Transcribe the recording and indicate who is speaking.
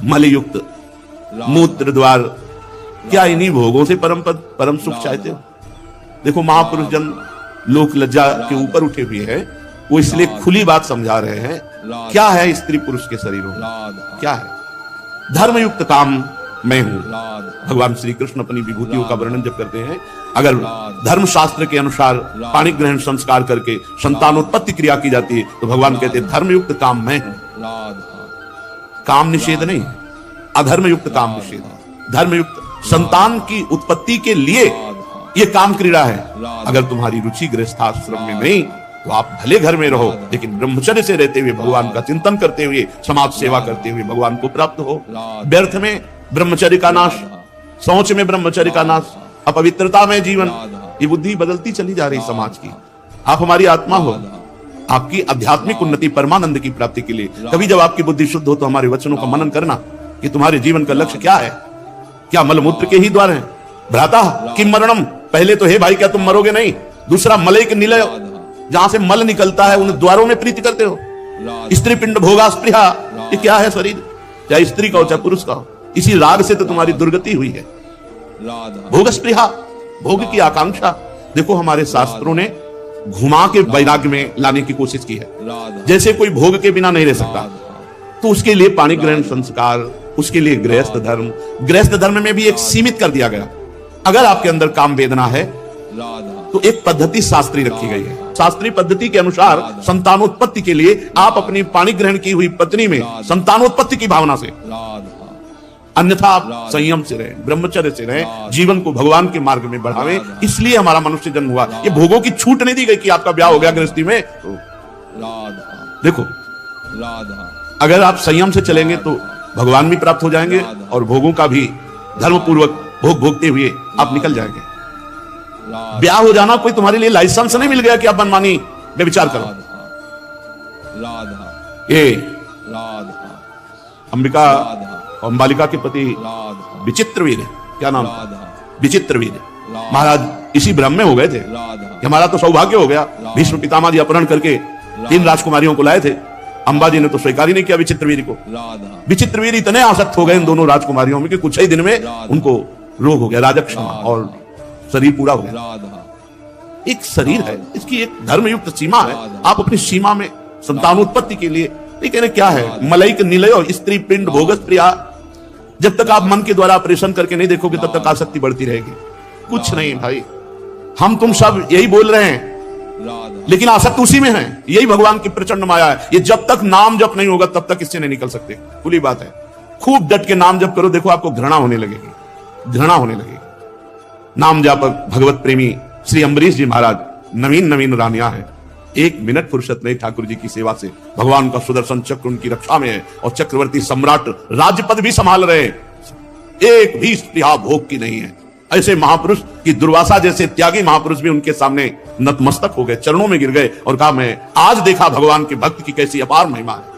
Speaker 1: मलयुक्त मूत्र द्वार, क्या इन्हीं भोगों से परम पद परम सुख चाहते हो? देखो महापुरुष जन लोक लज्जा के ऊपर उठे हुए हैं, वो इसलिए खुली बात समझा रहे हैं। क्या है स्त्री पुरुष के शरीरों में? क्या है? धर्मयुक्त काम मैं हूं। भगवान श्री कृष्ण अपनी विभूतियों का वर्णन जब करते हैं, अगर धर्म शास्त्र के अनुसार पाणी ग्रहण संस्कार करके संतानोत्पत्ति क्रिया की जाती है तो भगवान कहते हैं धर्मयुक्त काम मैं हूं। काम निषेध नहीं, अधर्मयुक्त काम निषेध। धर्मयुक्त संतान की उत्पत्ति के लिए ये काम क्रीड़ा है। अगर तुम्हारी रुचि गृहस्थाश्रम में नहीं तो आप भले घर में रहो, लेकिन ब्रह्मचर्य से रहते हुए भगवान का चिंतन करते हुए समाज सेवा करते हुए भगवान को प्राप्त हो। व्यर्थ में ब्रह्मचर्य का नाश, सोच में ब्रह्मचर्य का नाश, अपवित्रता में जीवन, ये बुद्धि बदलती चली जा रही समाज की। आप हमारी आत्मा हो, आपकी आध्यात्मिक उन्नति परमानंद की प्राप्ति के लिए कभी जब आपकी बुद्धि शुद्ध हो तो हमारे वचनों का मनन करना कि तुम्हारे जीवन का लक्ष्य क्या है। क्या मलमूत्र के ही द्वार हैं? भ्राता किम मरणम, पहले तो हे भाई क्या तुम मरोगे नहीं। दूसरा मलैक निलय, जहां से मल निकलता है उन द्वारों में प्रीति करते हो। स्त्री पिंड भोगा स्पृहा, ये क्या है शरीर, चाहे स्त्री का हो चाहे पुरुष का हो। इसी राग से तो तुम्हारी दुर्गति हुई है। भोग स्पृहा, भोग की आकांक्षा। देखो हमारे शास्त्रों ने घुमा के वैराग्य में लाने की कोशिश की है। जैसे कोई भोग के बिना नहीं रह सकता, तो उसके लिए पाणी ग्रहण संस्कार, उसके लिए गृहस्थ धर्म, गृहस्थ धर्म में भी एक सीमित कर दिया गया। अगर आपके अंदर काम वेदना है तो एक पद्धति शास्त्रीय रखी गई है। शास्त्रीय पद्धति के अनुसार संतानोत्पत्ति के लिए आप अपनी पाणी ग्रहण की हुई पत्नी में संतानोत्पत्ति की भावना से, अन्यथा आप संयम से रहें, ब्रह्मचर्य से रहें, जीवन को भगवान के मार्ग में बढ़ावें। इसलिए हमारा मनुष्य जन्म हुआ। ये भोगों की छूट नहीं दी गई कि आपका ब्याह हो गया गृहस्थी में। तो देखो अगर आप संयम से चलेंगे तो भगवान भी प्राप्त हो जाएंगे और भोगों का भी धर्म पूर्वक भोग भोगते हुए आप निकल जाएंगे। ब्याह हो जाना कोई तुम्हारे लिए लाइसेंस नहीं मिल गया कि आप मनमानी में विचार करो। ये अंबिका अंबालिका के पति विचित्रवीर, क्या नाम, विचित्रवीर महाराज इसी भ्रम में हो गए थे कि हमारा तो सौभाग्य हो गया। भीष्म पितामह जी अपहरण करके 3 राजकुमारियों को लाए थे। अंबा जी ने तो स्वीकार ही नहीं किया विचित्रवीर को। विचित्रवीर इतने आसक्त हो गए इन दोनों राजकुमारियों में कि कुछ ही दिन में उनको रोग हो गया, राजक्षमा, और शरीर पूरा हो गया। एक शरीर है, इसकी एक धर्मयुक्त सीमा है। आप अपनी सीमा में संतानोत्पत्ति के लिए, लेकिन क्या है मलैक निलय स्त्री पिंड भोगस प्रिया। जब तक आप मन के द्वारा ऑपरेशन करके नहीं देखोगे तब तक आसक्ति बढ़ती रहेगी। कुछ नहीं भाई, हम तुम सब यही बोल रहे हैं लेकिन आसक्त उसी में है। यही भगवान की प्रचंड माया है। ये जब तक नाम जप नहीं होगा तब तक इससे नहीं निकल सकते। खुली बात है। खूब डट के नाम जप करो, देखो आपको घृणा होने लगेगी, घृणा होने लगेगी। नाम जापक भगवत प्रेमी श्री अम्बरीश जी महाराज नवीन रानियां हैं। 1 मिनट फुर्सत नहीं ठाकुर जी की सेवा से। भगवान का सुदर्शन चक्र उनकी रक्षा में है और चक्रवर्ती सम्राट राज्यपद भी संभाल रहे हैं। एक भी स्पृहा भोग की नहीं है। ऐसे महापुरुष की दुर्वासा जैसे त्यागी महापुरुष भी उनके सामने नतमस्तक हो गए, चरणों में गिर गए और कहा मैं आज देखा भगवान के भक्त की कैसी अपार महिमा है।